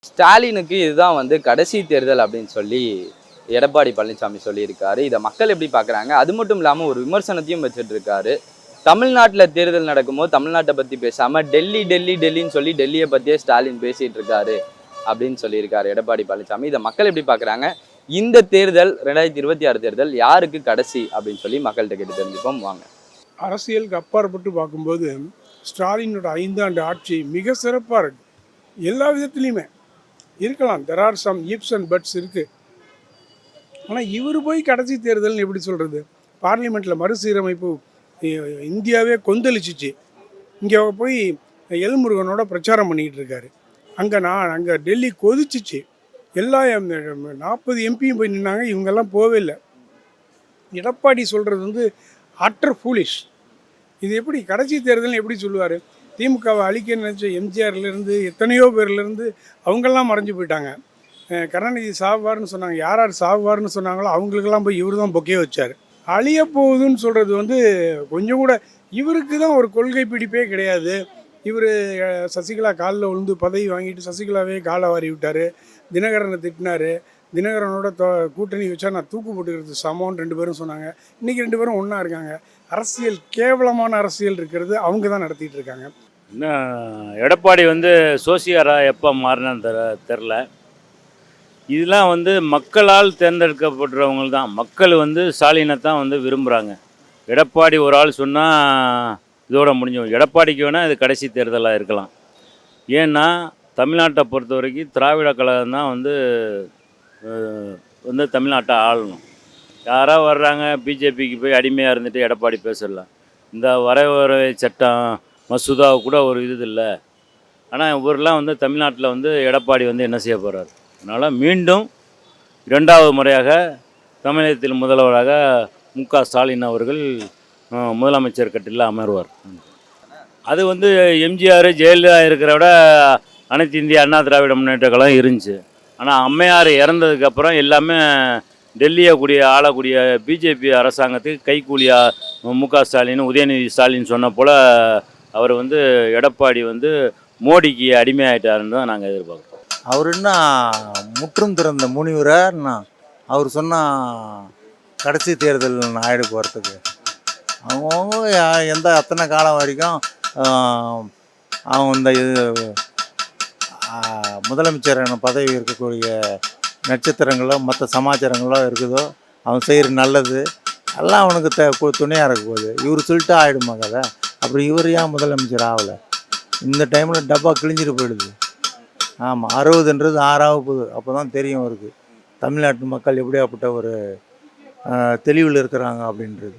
ஸ்டாலினுக்கு இதுதான் வந்து கடைசி தேர்தல் அப்படின்னு சொல்லி எடப்பாடி பழனிசாமி சொல்லியிருக்காரு. இதை மக்கள் எப்படி பார்க்குறாங்க? அது மட்டும் இல்லாமல் ஒரு விமர்சனத்தையும் வச்சுட்டு இருக்காரு. தமிழ்நாட்டில் தேர்தல் நடக்கும்போது தமிழ்நாட்டை பற்றி பேசாமல் டெல்லி டெல்லி டெல்லின்னு சொல்லி டெல்லியை பற்றியே ஸ்டாலின் பேசிகிட்டு இருக்காரு அப்படின்னு சொல்லியிருக்காரு எடப்பாடி பழனிசாமி. இதை மக்கள் எப்படி பார்க்குறாங்க? இந்த தேர்தல் 2026 தேர்தல் யாருக்கு கடைசி அப்படின்னு சொல்லி மக்கள்கிட்ட கேட்டு தெரிஞ்சுப்போம் வாங்க. அரசியலுக்கு அப்பாற்பட்டு பார்க்கும்போது ஸ்டாலினோட 5 ஆண்டு ஆட்சி மிக சிறப்பாக இருக்கு. எல்லா விதத்துலேயுமே இருக்கலாம். There are some ifs and buts இருக்குது. ஆனால் இவர் போய் கடைசி தேர்தல்னு எப்படி சொல்கிறது? பார்லிமெண்ட்டில் மறுசீரமைப்பு இந்தியாவே கொந்தளிச்சிச்சு. இங்கே போய் எல்முருகனோட பிரச்சாரம் பண்ணிக்கிட்டு இருக்காரு. அங்கே டெல்லி கொதிச்சிச்சு. எல்லா 40 எம்பியும் போய் நின்னாங்க. இவங்கெல்லாம் போவே இல்லை. எடப்பாடி சொல்கிறது வந்து அட்டர் ஃபூலிஷ். இது எப்படி கடைசி தேர்தல்னு எப்படி சொல்லுவார்? திமுகவை அழிக்க நினச்ச எம்ஜிஆர்லேருந்து எத்தனையோ பேர்லேருந்து அவங்கெல்லாம் மறைஞ்சு போயிட்டாங்க. கருணாநிதி சாகுவார்னு சொன்னாங்க. யார் யார் சாகுவார்னு சொன்னாங்களோ அவங்களுக்கெல்லாம் போய் இவர் தான் பொக்கே வச்சார். அழிய போகுதுன்னு சொல்கிறது வந்து கொஞ்சம் கூட இவருக்கு தான் ஒரு கொள்கை பிடிப்பே கிடையாது. இவர் சசிகலா காலில் விழுந்து பதவி வாங்கிட்டு சசிகலாவே காலை வாரி விட்டார். தினகரனை திட்டினார். தினகரனோட கூட்டணி வச்சா நான் தூக்கு போட்டுக்கிறது சமம்னு 2 பேரும் சொன்னாங்க. இன்றைக்கி 2 பேரும் ஒன்றா இருக்காங்க. அரசியல் கேவலமான அரசியல் இருக்கிறது அவங்க தான் நடத்திட்டு இருக்காங்க. இன்னும் எடப்பாடி வந்து சோசியாரா எப்போ மாறினான்னு தெரில. இதெல்லாம் வந்து மக்களால் தேர்ந்தெடுக்கப்படுறவங்க தான். மக்கள் வந்து ஸ்டாலினை தான் வந்து விரும்புகிறாங்க. எடப்பாடி ஒரு ஆள் சொன்னால் இதோட முடிஞ்சோம். எடப்பாடிக்கு வேணால் இது கடைசி தேர்தலாக இருக்கலாம். ஏன்னா தமிழ்நாட்டை பொறுத்த வரைக்கும் திராவிட கழகம் தான் வந்து தமிழ்நாட்டை ஆளணும். யாராக வர்றாங்க பிஜேபிக்கு போய் அடிமையாக இருந்துட்டு எடப்பாடி பேசிடலாம். இந்த வரைமுறை சட்டம் மசோதாவை கூட ஒரு இது இல்லை. ஆனால் இவரெலாம் வந்து தமிழ்நாட்டில் வந்து எடப்பாடி வந்து என்ன செய்ய போகிறார்? அதனால் மீண்டும் 2வது முறையாக தமிழகத்தில் முதல்வராக மு.க. ஸ்டாலின் அவர்கள் முதலமைச்சர் கட்டிலில் அமர்வார். அது வந்து எம்ஜிஆர் ஜெயலலிதா இருக்கிற விட அனைத்து இந்திய அண்ணா திராவிட முன்னேற்ற கழகம் இருந்துச்சு. ஆனால் அம்மையார் இறந்ததுக்கப்புறம் எல்லாமே டெல்லியை ஆளக்கூடிய பிஜேபி அரசாங்கத்துக்கு கைக்கூலியாக மு.க. ஸ்டாலின் உதயநிதி ஸ்டாலின் சொன்ன போல் அவர் வந்து எடப்பாடி வந்து மோடிக்கு அடிமையாயிட்டாருன்னு தான் நாங்கள் எதிர்பார்க்குறோம். அவர் என்ன முற்றும் திறந்த முனிவராக அவர் சொன்னால் கடைசி தேர்தல் ஆயிட போகிறதுக்கு அவங்க எந்த அத்தனை காலம் வரைக்கும் அவங்க இந்த முதலமைச்சர் பதவி இருக்கக்கூடிய நட்சத்திரங்களோ மற்ற சமாச்சாரங்களோ இருக்குதோ அவன் செய்கிற நல்லது எல்லாம் அவனுக்கு துணையாக இருக்க போகுது. இவர் சொல்லிட்டு ஆகிடுமா கதை? அப்புறம் இவர் ஏன் முதலமைச்சர் ஆகலை? இந்த டைமில் டப்பா கிழிஞ்சிட்டு போயிடுது. ஆமாம், 60ன்றது 6ஆக போகுது. அப்போ தான் தெரியும் அவருக்கு தமிழ்நாட்டு மக்கள் எப்படியாப்பட்ட ஒரு தெளிவில் இருக்கிறாங்க அப்படின்றது.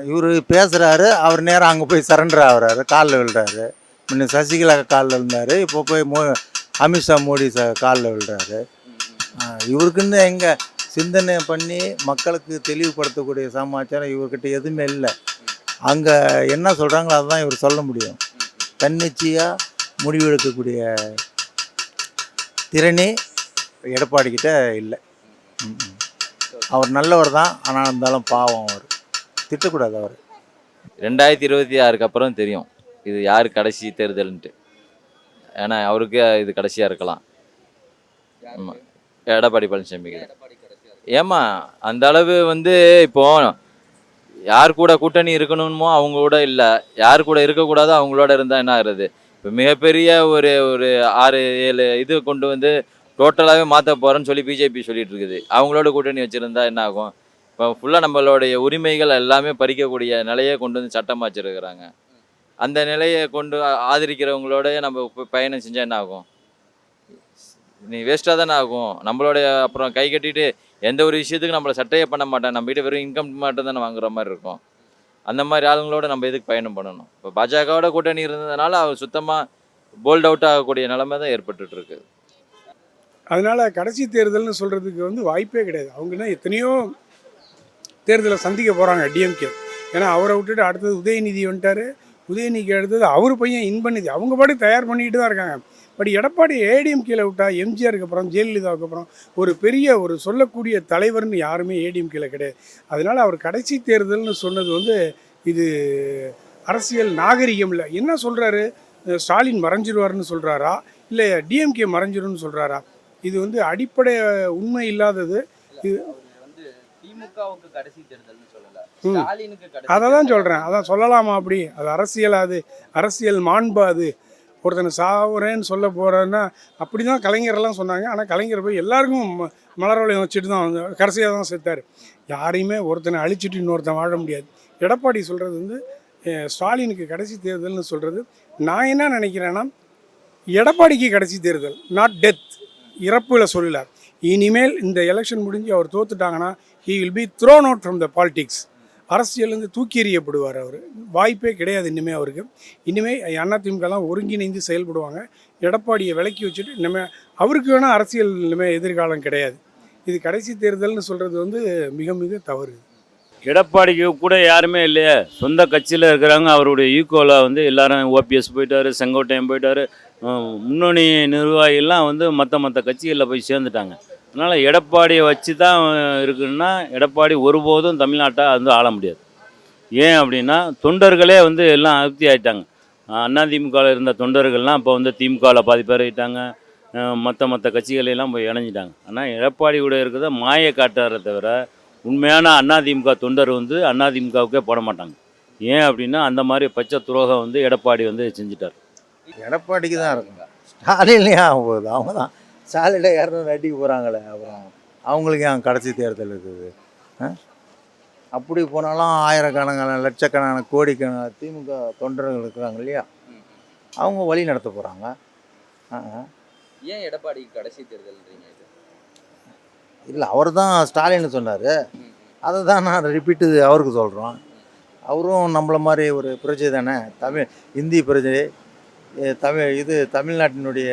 இவர் பேசுகிறாரு, அவர் நேரம் அங்கே போய் சரண்டர் ஆகிறாரு, காலில் விழுறாரு. முன்ன சசிகலா காலில் விழுந்தார், இப்போ போய் அமித்ஷா மோடி காலில் விழுறாரு. இவருக்குன்னு எங்கே சிந்தனை பண்ணி மக்களுக்கு தெளிவுபடுத்தக்கூடிய சமாச்சாரம் இவர்கிட்ட எதுவுமே இல்லை. அங்கே என்ன சொல்கிறாங்களோ அதுதான் இவர் சொல்ல முடியும். தன்னிச்சையாக முடிவெடுக்கக்கூடிய திறனே எடப்பாடிக்கிட்ட இல்லை. அவர் நல்லவர் தான், ஆனால் இருந்தாலும் பாவம். அவர் திட்டக்கூடாது. அவர் 2026க்கு அப்புறம் தெரியும் இது யார் கடைசி தேர்தல்ன்ட்டு. ஏன்னா அவருக்கு இது கடைசியாக இருக்கலாம். ஆமாம், எடப்பாடி பழனிசாமிக்கு. ஏமா அந்த அளவு வந்து இப்போ யார் கூட கூட்டணி இருக்கணுமோ அவங்க கூட இல்லை, யார் கூட இருக்கக்கூடாதோ அவங்களோட இருந்தால் என்ன ஆகுறது? இப்போ மிகப்பெரிய ஒரு 6-7 இது கொண்டு வந்து டோட்டலாகவே மாற்ற போகிறேன்னு சொல்லி பிஜேபி சொல்லிட்டு இருக்குது. அவங்களோட கூட்டணி வச்சுருந்தா என்ன ஆகும்? இப்போ ஃபுல்லாக நம்மளுடைய உரிமைகள் எல்லாமே பறிக்கக்கூடிய நிலையை கொண்டு வந்து சட்டமாக வச்சுருக்கிறாங்க. அந்த நிலையை கொண்டு ஆதரிக்கிறவங்களோட நம்ம பயணம் செஞ்சால் என்ன ஆகும்? நீ வேஸ்ட்டாக தானே ஆகும். நம்மளுடைய அப்புறம் கை கட்டிட்டு எந்த ஒரு விஷயத்துக்கு நம்மளை சட்டையே பண்ண மாட்டேன், நம்ம வீட்டு வெறும் இன்கம் மட்டும் தானே வாங்குற மாதிரி இருக்கும். அந்த மாதிரி ஆளுங்களோட நம்ம எதுக்கு பயணம் பண்ணணும்? இப்போ பாஜகவோட கூட்டணி இருந்ததுனால அவர் சுத்தமாக போல்ட் அவுட் ஆகக்கூடிய நிலைமை தான் ஏற்பட்டுருக்கு. அதனால் கடைசி தேர்தல்னு சொல்கிறதுக்கு வந்து வாய்ப்பே கிடையாது. அவங்கன்னா எத்தனையோ தேர்தலை சந்திக்க போகிறாங்க டிஎம்கே. ஏன்னா அவரை விட்டுட்டு அடுத்தது உதயநிதி வந்துட்டார். உதயநிதிக்கு அடுத்தது அவர் பையன் இன்பநிதி. அவங்க பாட்டு தயார் பண்ணிக்கிட்டு தான் இருக்காங்க. பட் எடப்பாடி ஏடிஎம்கேல விட்டால் எம்ஜிஆருக்கு அப்புறம் ஜெயலலிதாவுக்கு அப்புறம் ஒரு பெரிய ஒரு சொல்லக்கூடிய தலைவர்னு யாருமே ஏடிஎம்கேல கிடையாது. அதனால் அவர் கடைசி தேர்தல்னு சொன்னது வந்து இது அரசியல் நாகரிகம் இல்லை. என்ன சொல்கிறாரு? ஸ்டாலின் மறைஞ்சிருவார்னு சொல்கிறாரா, இல்லை டிஎம்கே மறைஞ்சிரும்னு சொல்கிறாரா? இது வந்து அடிப்படை உண்மை இல்லாதது. இது வந்து திமுகவுக்கு கடைசி தேர்தல்னு சொல்லல, ம். ஸ்டாலினுக்கு கடைசி அதை தான் தேர்தல். சொல்கிறேன். அதான் சொல்லலாமா அப்படி? அது அரசியல், அது அரசியல் மாண்பு. அது ஒருத்தனை சாவுறேன்னு சொல்ல போகிறேன்னா அப்படி தான் கலைஞரெல்லாம் சொன்னாங்க. ஆனால் கலைஞர் போய் எல்லாருக்கும் மலர் வளையம் வச்சுட்டு தான் வந்து கடைசியாக தான் செத்தார். யாரையுமே ஒருத்தனை அழிச்சிட்டு இன்னொருத்தன் வாழ முடியாது. எடப்பாடி சொல்கிறது வந்து ஸ்டாலினுக்கு கடைசி தேர்தல்னு சொல்கிறது, நான் என்ன நினைக்கிறேன்னா எடப்பாடிக்கு கடைசி தேர்தல், நாட் டெத். இறப்பில் சொல்லல. இனிமேல் இந்த எலெக்ஷன் முடிஞ்சு அவர் தோத்துட்டாங்கன்னா he will be thrown out from the politics. அரசியலேருந்து தூக்கி எறியப்படுவார் அவர். வாய்ப்பே கிடையாது இனிமேல் அவருக்கு. இனிமேல் அதிமுகலாம் ஒருங்கிணைந்து செயல்படுவாங்க. எடப்பாடியை விலக்கி வச்சுட்டு இனிமேல் அவருக்கு வேணால் அரசியல் இனிமேல் எதிர்காலம் கிடையாது. இது கடைசி தேர்தல்னு சொல்கிறது வந்து மிக மிக தவறு. எடப்பாடிக்கு கூட யாருமே இல்லையே, சொந்த கட்சியில் இருக்கிறாங்க. அவருடைய ஈக்குவலாக வந்து எல்லாரும் ஓபிஎஸ் போயிட்டார், செங்கோட்டையன் போயிட்டார், முன்னணி நிர்வாகிகள்லாம் வந்து மற்ற கட்சிகளில் போய் சேர்ந்துட்டாங்க. அதனால் எடப்பாடியை வச்சு தான் இருக்குன்னா எடப்பாடி ஒருபோதும் தமிழ்நாட்டை வந்து ஆள முடியாது. ஏன் அப்படின்னா தொண்டர்களே வந்து எல்லாம் அதிருப்தி ஆகிட்டாங்க. அதிமுகவில் இருந்த தொண்டர்கள்லாம் இப்போ வந்து திமுகவில் பாதி பேர் ஆகிட்டாங்க, மற்ற கட்சிகளெல்லாம் போய் இணைஞ்சிட்டாங்க. ஆனால் எடப்பாடி கூட இருக்கிறத மாயை காட்டுறதை தவிர உண்மையான அதிமுக தொண்டர் வந்து அதிமுகவுக்கே போட மாட்டாங்க. ஏன் அப்படின்னா அந்த மாதிரி பச்சை துரோகம் வந்து எடப்பாடி வந்து செஞ்சிட்டார். எடப்பாடிக்கு தான் இருக்குங்க. ஸ்டாலின்லேயே ஆக போகுது. அவங்க தான் ஸ்டாலினை யாரும் அடிக்க போகிறாங்களே, அப்புறம் அவங்களுக்கு ஏன் கடைசி தேர்தல் இருக்குது? அப்படி போனாலும் ஆயிரக்கணக்கான லட்சக்கணக்கான கோடிக்கணக்கான திமுக தொண்டர்கள் இருக்கிறாங்க இல்லையா, அவங்க வழி நடத்த போகிறாங்க. ஏன் எடப்பாடிக்கு கடைசி தேர்தல்ன்றீங்க? இது இல்லை, அவர் தான் ஸ்டாலின்னு சொன்னார். அதை தான் நான் ரிப்பீட்டு அவருக்கு சொல்கிறோம். அவரும் நம்மளை மாதிரி ஒரு பிரஜை தானே, இந்தி பிரஜை. தமிழ்நாட்டினுடைய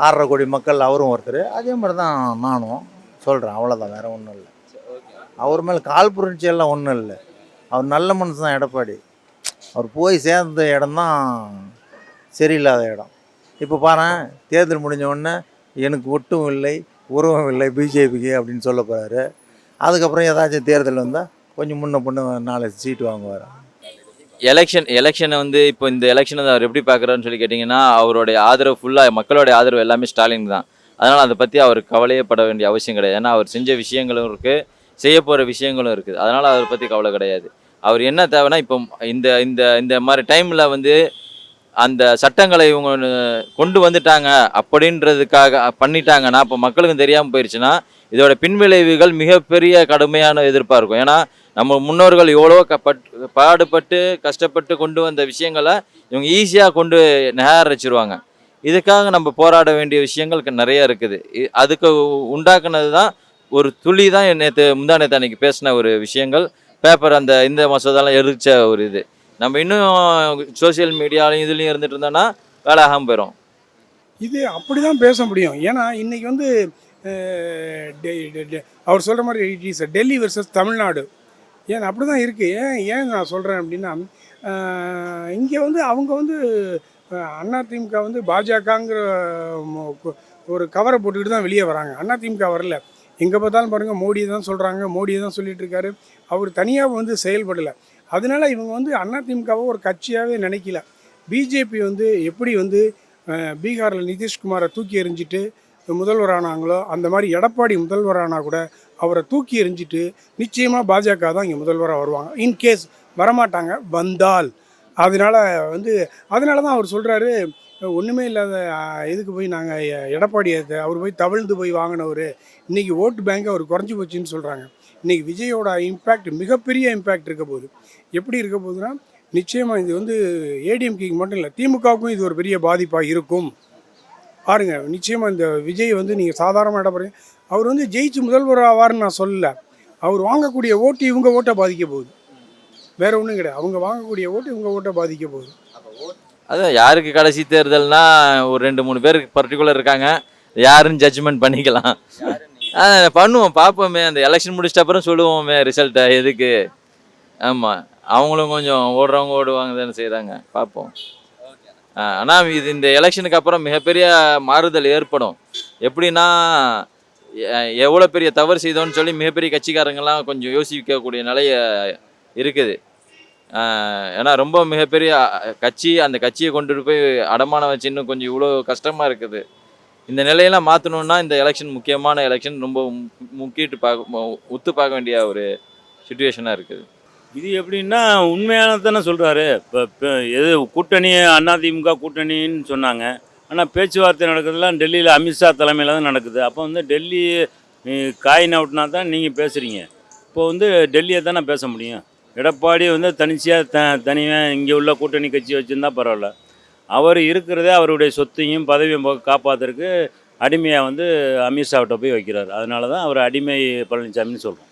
6.5 கோடி மக்கள் அவரும் ஒருத்தர். அதே மாதிரி தான் நானும் சொல்கிறேன். அவ்வளோதான், வேறு ஒன்றும் இல்லை. அவர் மேலே கால் புரட்சியெல்லாம் ஒன்றும் இல்லை. அவர் நல்ல மனுஷன் தான் எடப்பாடி. அவர் போய் சேர்ந்த இடம்தான் சரியில்லாத இடம். இப்போ பாருங்க, தேர்தல் முடிஞ்ச உடனே எனக்கு ஒட்டும் இல்லை உருவம் இல்லை பிஜேபிக்கு அப்படின்னு சொல்ல போகிறாரு. அதுக்கப்புறம் ஏதாச்சும் தேர்தல் வந்தால் கொஞ்சம் முன்ன 4 சீட்டு வாங்குவார். எலெக்ஷனை வந்து இப்போ இந்த எலெக்ஷனை அவர் எப்படி பார்க்குறாருன்னு சொல்லி கேட்டிங்கன்னா, அவருடைய ஆதரவு ஃபுல்லாக மக்களுடைய ஆதரவு எல்லாமே ஸ்டாலின் தான். அதனால் அதை பற்றி அவர் கவலையே பட வேண்டிய அவசியம் கிடையாது. ஏன்னா அவர் செஞ்ச விஷயங்களும் இருக்குது, செய்ய போகிற விஷயங்களும் இருக்குது. அதனால் அதை பற்றி கவலை கிடையாது. அவர் என்ன தேவைன்னா, இப்போ இந்த இந்த இந்த மாதிரி டைமில் வந்து அந்த சட்டங்களை இவங்க கொண்டு வந்துட்டாங்க அப்படின்றதுக்காக பண்ணிட்டாங்கன்னா, இப்போ மக்களுக்கும் தெரியாமல் போயிடுச்சுன்னா இதோட பின்விளைவுகள் மிகப்பெரிய கடுமையான எதிர்ப்பாக இருக்கும். ஏன்னா நம்ம முன்னோர்கள் எவ்வளோ பாடுபட்டு கஷ்டப்பட்டு கொண்டு வந்த விஷயங்களை இவங்க ஈஸியாக கொண்டு நிராகரிச்சிருவாங்க. இதுக்காக நம்ம போராட வேண்டிய விஷயங்கள் நிறைய இருக்குது. அதுக்கு உண்டாக்குனது தான் ஒரு துளி தான் முந்தா நேற்று அன்னைக்கு பேசின ஒரு விஷயங்கள், பேப்பர் அந்த இந்த மசோதாலாம் எரிச்ச ஒரு இது. நம்ம இன்னும் சோசியல் மீடியாலையும் இதுலேயும் இருந்துட்டு இருந்தோன்னா வேலை ஆகாமல் போயிடும். இது அப்படி தான் பேச முடியும். ஏன்னா இன்றைக்கி வந்து அவர் சொல்கிற மாதிரி it is Delhi versus Tamil Nadu. ஏன் அப்படி தான் இருக்குது. ஏன் நான் சொல்கிறேன் அப்படின்னா, இங்கே வந்து அவங்க வந்து அதிமுக வந்து பாஜகங்கிற ஒரு கவரை போட்டுக்கிட்டு தான் வெளியே வராங்க. அதிமுக வரல. எங்கே பார்த்தாலும் பாருங்கள் மோடியை தான் சொல்கிறாங்க, மோடியை தான் சொல்லிட்டு இருக்காரு. அவர் தனியாக வந்து செயல்படலை. அதனால இவங்க வந்து அதிமுகவை ஒரு கட்சியாகவே நினைக்கல. பிஜேபி வந்து எப்படி வந்து பீகாரில் நிதிஷ்குமாரை தூக்கி எறிஞ்சிட்டு முதல்வரானாங்களோ, அந்த மாதிரி எடப்பாடி முதல்வரானால் கூட அவரை தூக்கி எறிஞ்சிட்டு நிச்சயமாக பாஜக தான் இங்கே முதல்வராக வருவாங்க. இன்கேஸ் வரமாட்டாங்க, வந்தால். அதனால தான் அவர் சொல்கிறாரு, ஒன்றுமே இல்லாத இதுக்கு போய் நாங்கள் எடப்பாடியை அவர் போய் தவிழ்ந்து போய் வாங்கினவர், இன்றைக்கி ஓட்டு பேங்க் அவர் குறைஞ்சி போச்சுன்னு சொல்கிறாங்க. இன்றைக்கி விஜயோட இம்பேக்ட் மிகப்பெரிய இம்பேக்ட் இருக்க போகுது. எப்படி இருக்க போகுதுன்னா, நிச்சயமாக இது வந்து ஏடிஎம்கேக்கு மட்டும் இல்லை, திமுகவுக்கும் இது ஒரு பெரிய பாதிப்பாக இருக்கும். பாருங்கள், நிச்சயமாக இந்த விஜய் வந்து நீங்கள் சாதாரணமாக எடப்பாடி அவர் வந்து ஜெயிச்சு முதல்வர் ஆவார்னு நான் சொல்லலை. அவர் வாங்கக்கூடிய ஓட்டு இவங்க ஓட்டை பாதிக்க போகுது, வேறு ஒன்றும் கிடையாது. அவங்க வாங்கக்கூடிய ஓட்டு இவங்க ஓட்டை பாதிக்க போகுது. அதான் யாருக்கு கடைசி தேர்தல்னா ஒரு 2-3 பேர் பர்டிகுலர் இருக்காங்க, யாருன்னு ஜட்ஜ்மெண்ட் பண்ணிக்கலாம். பண்ணுவோம், பார்ப்போமே. அந்த எலெக்ஷன் முடிச்சிட்ட அப்புறம் சொல்லுவோமே ரிசல்ட்டை எதுக்கு. ஆமாம், அவங்களும் கொஞ்சம் ஓடுறவங்க ஓடுவாங்க தானே செய்கிறாங்க, பார்ப்போம். ஆனால் இது இந்த எலெக்ஷனுக்கு அப்புறம் மிகப்பெரிய மாறுதல் ஏற்படும். எப்படின்னா, எவ்வளோ பெரிய தவறு செய்தோன்னு சொல்லி மிகப்பெரிய கட்சிக்காரங்கெல்லாம் கொஞ்சம் யோசிக்கக்கூடிய நிலைய இருக்குது. ஏன்னா ரொம்ப மிகப்பெரிய கட்சி, அந்த கட்சியை கொண்டுட்டு போய் அடமானம் வச்சு இன்னும் கொஞ்சம் இவ்வளோ கஷ்டமாக இருக்குது. இந்த நிலையெல்லாம் மாற்றணுன்னா இந்த எலெக்ஷன் முக்கியமான எலெக்ஷன், ரொம்ப முக்கிட்டு உத்து பார்க்க வேண்டிய ஒரு சுச்சுவேஷனாக இருக்குது. இது எப்படின்னா உண்மையானதானே சொல்கிறாரு. இப்போ எது கூட்டணி அதிமுக கூட்டணின்னு சொன்னாங்க. ஆனால் பேச்சுவார்த்தை நடக்கிறதுலாம் டெல்லியில் அமித்ஷா தலைமையில் தான் நடக்குது. அப்போ வந்து டெல்லி காயின் அவுட்னா தான் நீங்கள் பேசுகிறீங்க. இப்போ வந்து டெல்லியை தானே பேச முடியும். எடப்பாடி வந்து தனியாக தனியாக இங்கே உள்ள கூட்டணி கட்சி வச்சுருந்தா பரவாயில்ல. அவர் இருக்கிறதே அவருடைய சொத்தையும் பதவியும் காப்பாற்றுறதுக்கு அடிமையாக வந்து அமித்ஷாவிட்ட போய் வைக்கிறார். அதனால தான் அவர் அடிமை பழனிசாமின்னு சொல்கிறோம்.